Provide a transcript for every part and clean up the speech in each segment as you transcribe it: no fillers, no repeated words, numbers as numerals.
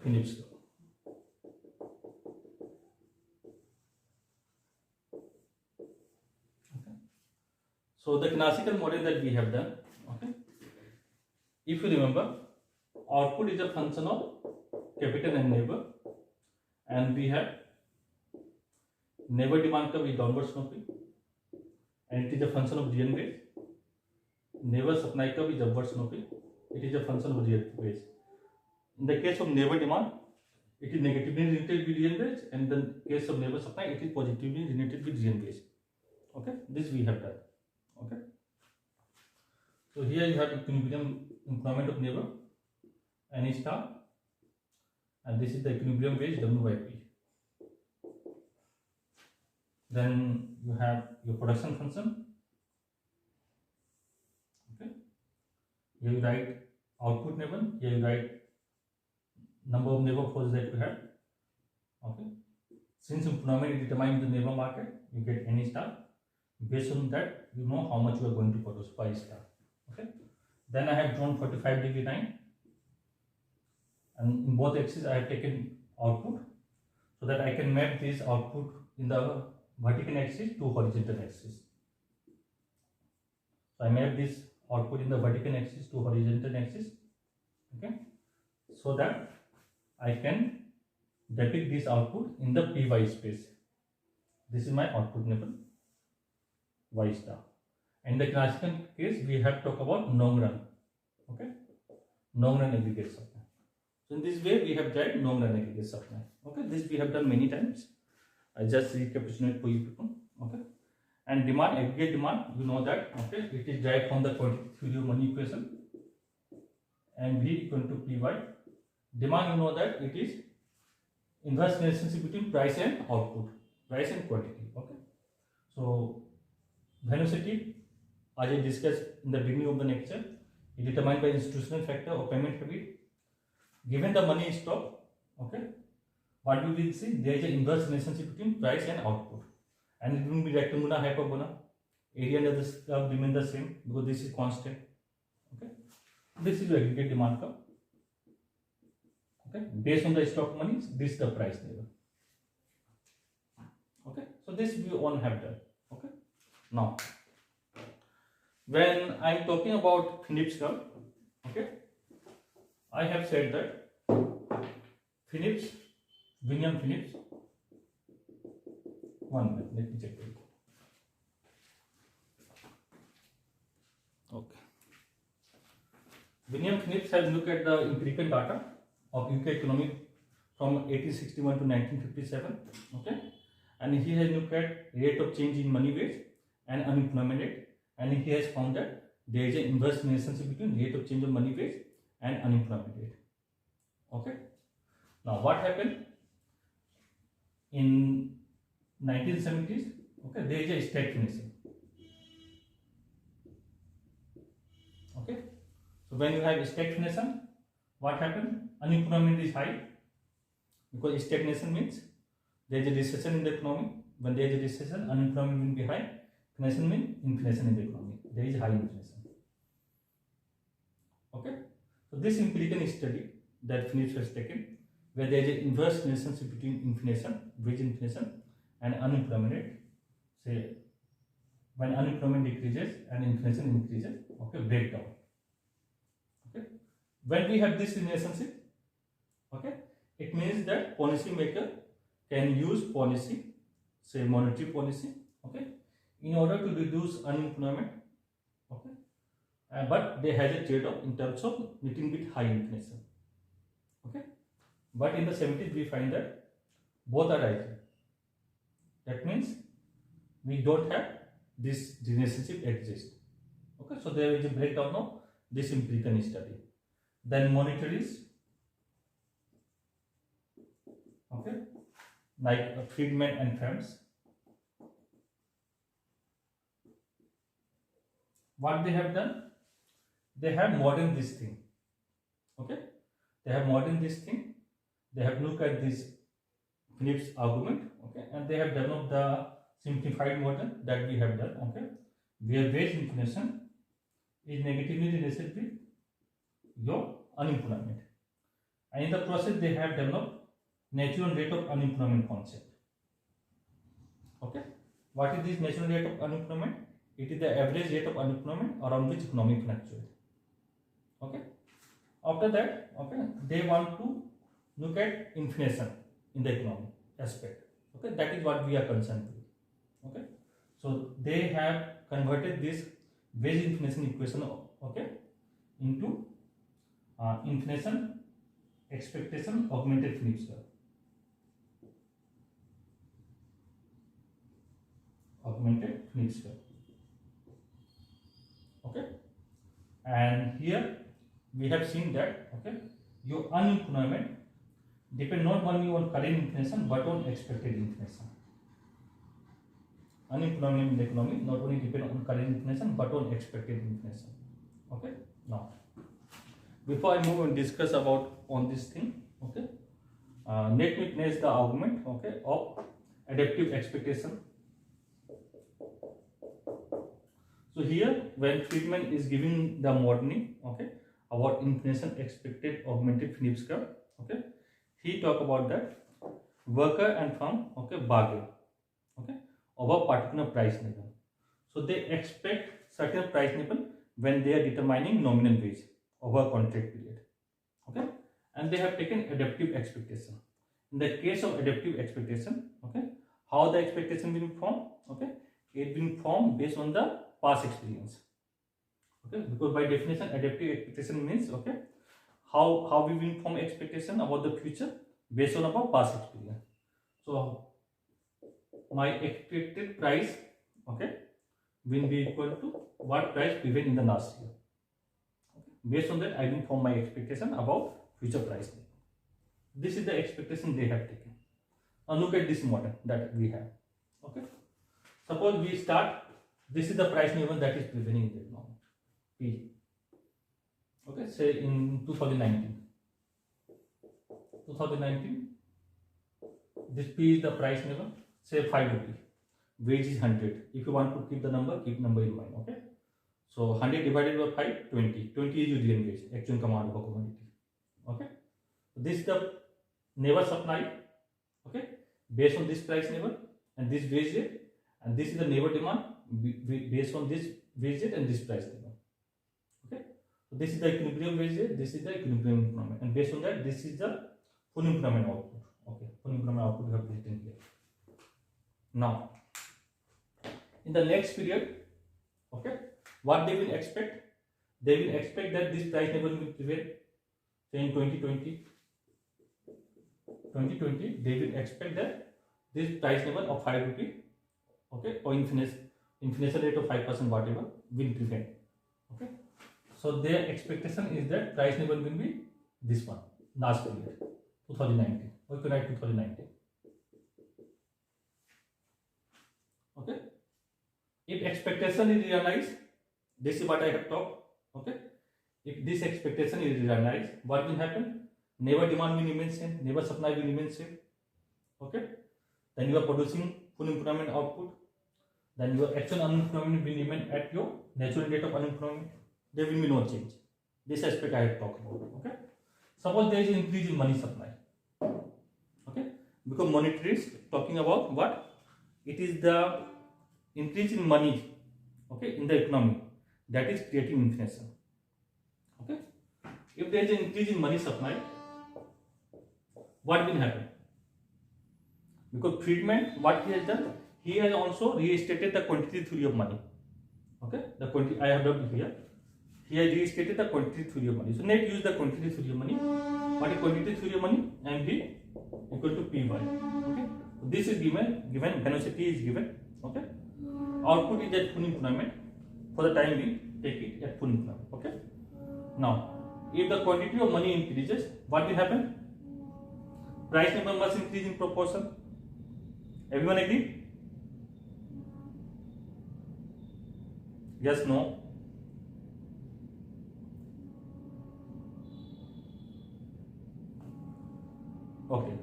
Phillips curve. Okay. So the classical model that we have done, okay, if you remember, output is a function of capital and neighbor, and we have neighbor demand curve is downward sloping, and it is a function of GN base. Neighbor supply curve is upward sloping, it is a function of GN base. In the case of neighbor demand, it is negatively related with GN base, and in the case of neighbor supply, it is positively related with GN base. Okay, this we have done. Okay, so here you have equilibrium employment of neighbor N star, and this is the equilibrium base W by P. Then you have your production function. Okay, here you write output neighbor, here you write number of neighbor forces that you have. Okay, since employment is determined in the neighbor market, you get N star. Based on that, you know how much you are going to produce, pi star. Okay, then I have drawn 45-degree line, and in both axes I have taken output, so that I can map this output in the vertical axis to horizontal axis. So I map this output in the vertical axis to horizontal axis. Okay, so that I can depict this output in the py space. This is my output neighbor Y star. In the classical case, we have talked about long run. Okay, long run aggregate supply. So in this way, we have tried long run aggregate supply. Okay, this we have done many times. I just recapitulate for you people. Okay, and demand, aggregate demand, you know that. Okay, it is derived from the quantity theory of money equation, and V equal to Py. Demand, you know that it is inverse relationship between price and output, price and quantity. Okay, so velocity, as I discussed in the beginning of the lecture, is determined by institutional factor or payment habit. Given the money stock, okay, what we will see, there is an inverse relationship between price and output, and it will be rectangular hyperbola. Area under this curve remain the same because this is constant. Okay, this is your aggregate demand curve. Okay, based on the stock money, this is the price level. Okay, so this we all have done. Okay, now when I am talking about Phillips curve, okay, I have said that Phillips, William Phillips, one minute, let me check it. Okay, William Phillips has looked at the empirical data of UK economy from 1861 to 1957. Okay, and he has looked at rate of change in money weight and unemployment rate, and he has found that there is an inverse relationship between rate of change of money weight and unemployment rate. Okay, now what happened in 1970s? Okay, there is a stagnation. Okay, so when you have stagnation, what happened? Unemployment is high, because stagnation means there is a recession in the economy. When there is a recession, unemployment will be high. Inflation means inflation in the economy. There is high inflation. Okay, so this empirical study that Phillips has taken, where there is an inverse relationship between inflation, wage inflation, and unemployment rate. Say when unemployment decreases and inflation increases, okay, breakdown. Okay, when we have this relationship, okay, it means that policymaker can use policy, say monetary policy, okay, in order to reduce unemployment, okay, but they has a trade-off in terms of little bit high inflation. Okay, but in the 70s we find that both are rising. That means we don't have this relationship exist. Okay, so there is a breakdown of this empirical study. Then monetaries, okay, like Friedman and Friends. What they have done? They have modeled this thing. Okay, they have modeled this thing. They have looked at this Phillips argument. Okay, and they have developed the simplified model that we have done. Okay, where wage inflation is negatively related with your unemployment, And in the process, they have developed natural rate of unemployment concept. Okay, what is this natural rate of unemployment? It is the average rate of unemployment around which economy fluctuates. Okay, after that, okay, they want to look at inflation in the economy aspect. Okay, that is what we are concerned with. Okay, so they have converted this wage inflation equation, okay, into inflation expectation augmented Phillips curve. Augmented Phillips curve. Okay, and here we have seen that, okay, your unemployment depend not only on current inflation but on expected inflation. Unemployment in the economy not only depend on current inflation but on expected inflation. Okay, now before I move and discuss about on this thing, okay, let me place the argument, okay, of adaptive expectation. So here, when Friedman is giving the modeling, okay, about inflation expected augmented Phillips curve, okay, he talk about that worker and firm, okay, bargain, okay, over particular price level. So they expect certain price level when they are determining nominal wage over a contract period. Okay, and they have taken adaptive expectation. In the case of adaptive expectation, okay, how the expectation will form? Okay, it will form based on the past experience. Okay, because by definition, adaptive expectation means, okay, how we will form expectation about the future based on our past experience. So my expected price, okay, will be equal to what price prevailed in the last year. Okay. Based on that, I will form my expectation about future price. This is the expectation they have taken. Now look at this model that we have. Okay. Suppose we start. This is the price level that is prevailing in the economy. P. Okay. Say in 2019. 2019. This P is the price level. Say 5 rupee. Wage is 100. If you want to keep the number, keep number in mind. Okay. So 100 divided by 5, 20. 20 is your real wage, actual command of a commodity. Okay. This is the never supply. Okay. Based on this price level and this wage rate, and this is the neighbor demand based on this wage rate and this price level. Okay. So this is the equilibrium wage rate. This is the equilibrium employment, and based on that, this is the full employment output. Okay. Full employment output we have written here. Now, in the next period, okay, what they will expect? They will expect that this price level will prevail. Say in 2020, they will expect that this price level of 5 rupee, okay, or inflation rate of 5%, whatever, will prevail. Okay, so their expectation is that price level will be this one, last period, 2019. We can write 2019. Okay, if expectation is realized, this is what I have talked. Okay, if this expectation is realized, what will happen? Never demand will remain same, never supply will remain same. Okay, then you are producing full employment output. Then your actual unemployment will remain at your natural rate of unemployment. There will be no change. This aspect I have talked about. Okay, suppose there is an increase in money supply. Okay, because monetary is talking about what? It is the increase in money, okay, in the economy that is creating inflation. Okay, if there is an increase in money supply, what will happen? Because Friedman, what he has done, he has also restated the quantity theory of money. Okay, the quantity I have done here. He has restated the quantity theory of money. So let's use the quantity theory of money. What is quantity theory of money? MV equal to PY. Okay, so this is given velocity is given. Okay, output is at full employment. For the time being, take it at full employment. Okay. Now, if the quantity of money increases, what will happen? Price level must increase in proportion. Everyone agree? Yes, no? Okay.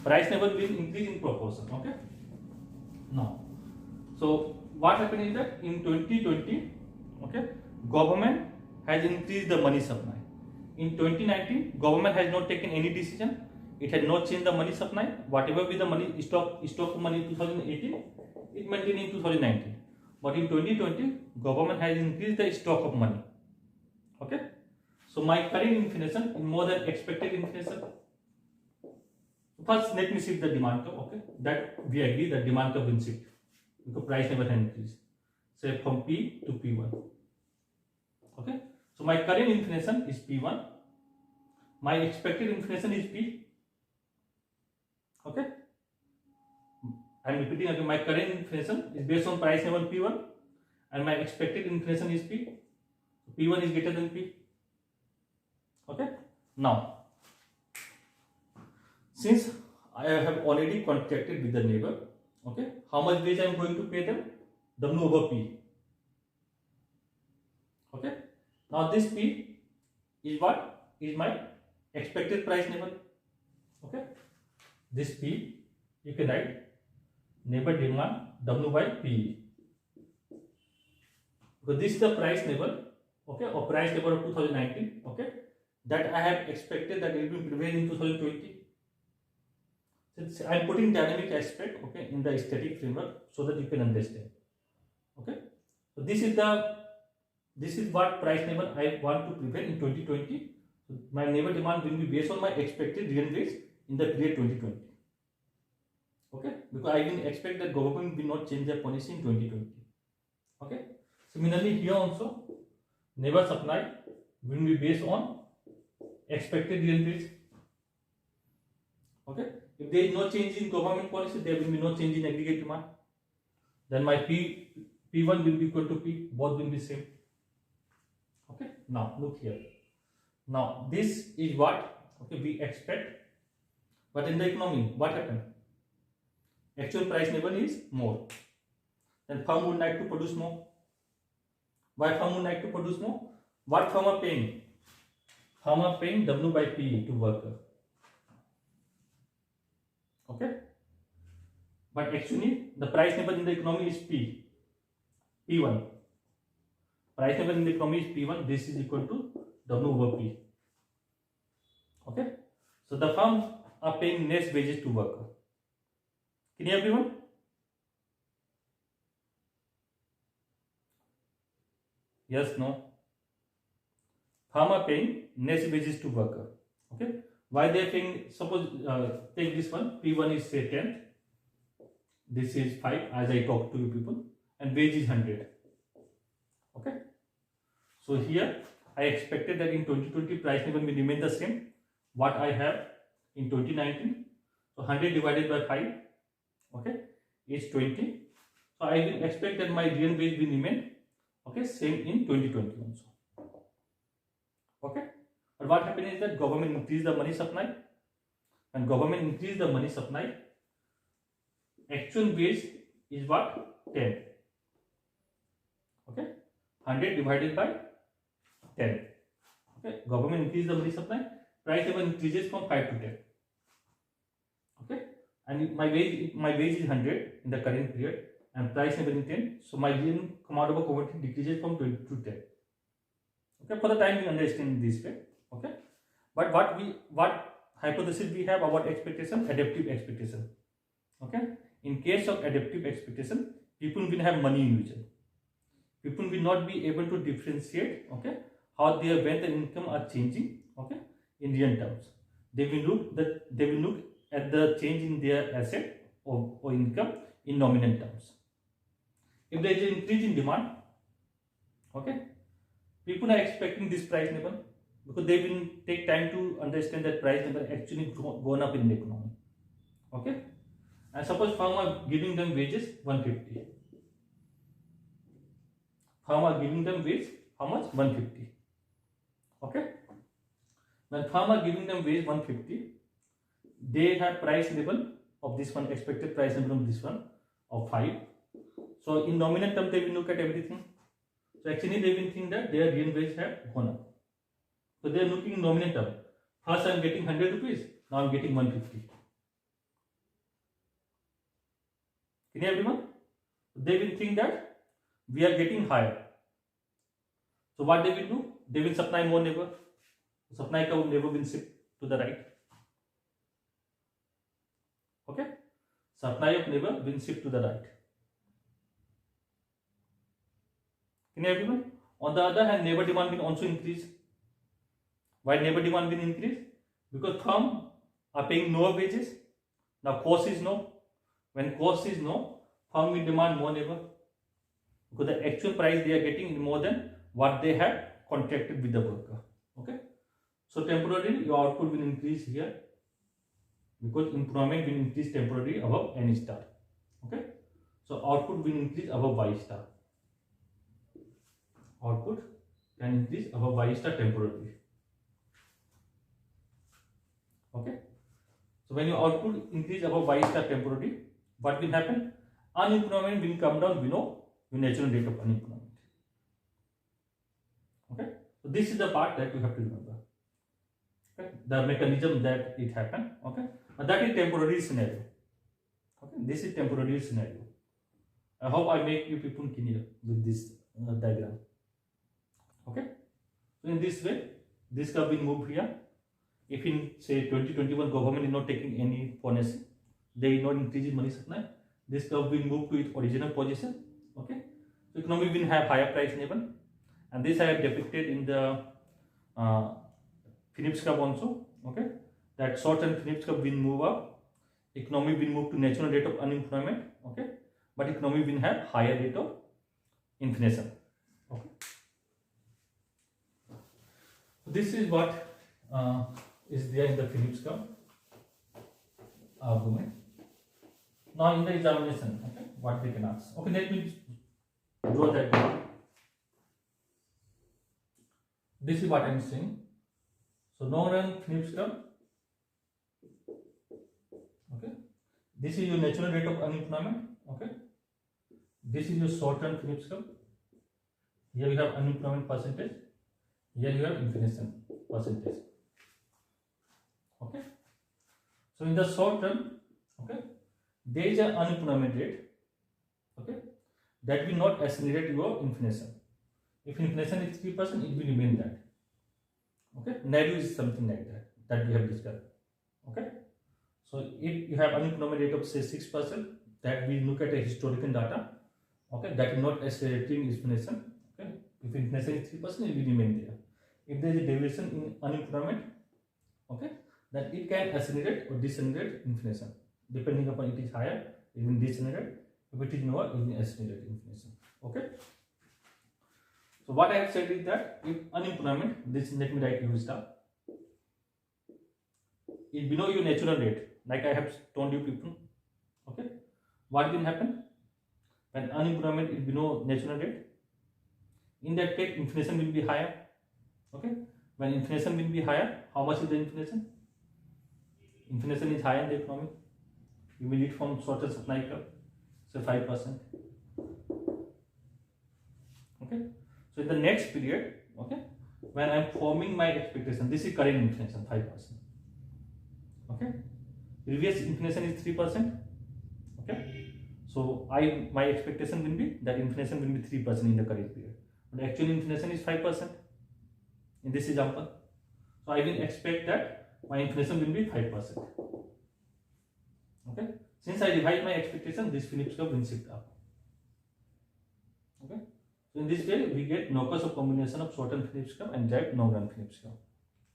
Price level will increase in proportion. Okay. Now, so what happened is that in 2020, okay, government has increased the money supply. in 2019, government has not taken any decision. It had not changed the money supply. Whatever be the money stock money in 2018, it maintained in 2019. But in 2020, government has increased the stock of money. Okay. So my current inflation is more than expected inflation. First, let me shift the demand curve. Okay, that we agree that demand curve will shift because price never has increased. Say from P to P1. Okay. So my current inflation is P1. My expected inflation is P. Okay. I am repeating again. My current inflation is based on price level P1, and my expected inflation is P. P1 is greater than P. Okay. Now, since I have already contracted with the neighbor, okay, how much wage I am going to pay them? W over P. Okay. Now this P is what? Is my expected price level. Okay. This P you can write neighbor demand W by P. Because this is the price level, okay, or price level of 2019, okay, that I have expected that it will prevail in 2020. Since I am putting dynamic aspect, okay, in the static framework so that you can understand. Okay, so this is what price level I want to prevail in 2020. So my neighbor demand will be based on my expected real rates in the period 2020. Okay, because I will expect that government will not change their policy in 2020. Okay, similarly here also neighbor supply will be based on expected real rates. Okay, if there is no change in government policy, there will be no change in aggregate demand. Then my P1 will be equal to P, both will be same. Okay, now look here. Now this is what, okay, we expect, but in the economy what happened? Actual price level is more. Then firm would like to produce more. Why firm would like to produce more? What firm are paying? Firm are paying W by P to worker. Okay, but actually the price level in the economy is P1. Price level in the economy is P1. This is equal to W over P. Okay, so the firms are paying less wages to worker. Can you everyone? Yes, no. Firm are paying less wages to worker. Okay. Why they are paying? Suppose take this one. P1 is say 10. This is 5 as I talk to you people, and wage is 100. Okay. So here I expected that in 2020 price level will remain the same. What I have in 2019. So 100 divided by 5. Okay, is 20. So I will expect that my real wage will remain, okay, same in 2020 also. Okay, but what happened is that government increased the money supply, and government increased the money supply. Actual wage is what? 10. Okay, 100 divided by 10. Okay, government increased the money supply. Price level increases from 5 to 10. Okay. And my wage is 100 in the current period and price level is 10. So my real commodable commodity decreases from 20 to 10. Okay, for the time we understand this way. Okay, but what hypothesis we have about expectation? Adaptive expectation. Okay, in case of adaptive expectation, people will have money in future. People will not be able to differentiate, okay, how when the income are changing, okay, in real terms. They will look at the change in their asset or income in nominal terms. If there is an increase in demand, okay, people are expecting this price level because they will take time to understand that price level actually gone up in the economy. Okay, and suppose firm are giving them wages 150. Firm are giving them wage how much? 150. Okay, when firm are giving them wage 150, they have price level of this one, expected price level of this one of 5. So in nominal term they will look at everything. So actually they will think that their real wage have gone up. So they are looking in nominal term. First I am getting 100 rupees, now I am getting 150. Can you everyone? They will think that we are getting higher. So what they will do? They will supply more labor. supply curve never been shift to the right. Okay, supply of never been shift to the right. Can everyone? On the other hand, neighbor demand will also increase. Why neighbor demand will increase? Because firm are paying lower wages. Now cost is no. When cost is no, firm will demand more labor. Because the actual price they are getting is more than what they have contracted with the worker. Okay. So temporarily your output will increase here because employment will increase temporarily above N star. Okay. So output will increase above Y star. Output can increase above Y star temporarily. Okay. So when your output increase above Y star temporarily, what will happen? Unemployment will come down below your natural rate of unemployment. Okay. So this is the part that you have to remember. Okay. The mechanism that it happened. Okay. And that is temporary scenario. Okay. This is temporary scenario. I hope I make you people clear with this diagram. Okay. So in this way, this curve will move here. If in say 2021 government is not taking any policy, they are not increasing money supply, this curve will move to its original position. Okay. So economy will have higher price level, and this I have depicted in the Phillips curve also. Okay. That short and Phillips curve will move up, economy will move to natural rate of unemployment. Okay. But economy will have higher rate of inflation. Okay. This is what is there in the Phillips curve argument. Now in the examination, okay, what they can ask. Okay, let me draw that down. This is what I am saying. So long run Phillips curve. Okay, this is your natural rate of unemployment. Okay, this is your short run Phillips curve. Here you have unemployment percentage. Here you have inflation percentage. Okay. So in the short term, okay, there is an unemployment rate. Okay, that will not accelerate your inflation. If inflation is 3%, it will remain that. Okay, narrow is something like that we have discussed. Okay, so if you have unemployment rate of say 6%, that we look at a historical data. Okay, that is not accelerating inflation. Okay, if inflation is 3%, it will remain there. If there is a deviation in unemployment, okay, then it can accelerate or decelerate inflation. Depending upon it is higher, it will decelerate. If it is lower, it will accelerate inflation. Okay. So what I have said is that if unemployment, this let me write U star, is below your natural rate, like I have told you people. Okay. What will happen when unemployment is below natural rate? In that case, inflation will be higher. Okay. When inflation will be higher, how much is the inflation? Inflation is higher in the economy. You will need from shorter supply curve, say 5%. Okay. So in the next period, okay, when I am forming my expectation, this is current inflation 5%. Okay. Previous inflation is 3%. Okay. So my expectation will be that inflation will be 3% in the current period. But actual inflation is 5% in this example. So I will expect that my inflation will be 5%. Okay. Since I revise my expectation, this Phillips curve will shift up. Okay. So in this way, we get locus of combination of short-run Phillips curve and drive long-run Phillips curve.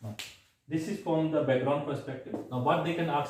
Now, this is from the background perspective. Now, what they can ask in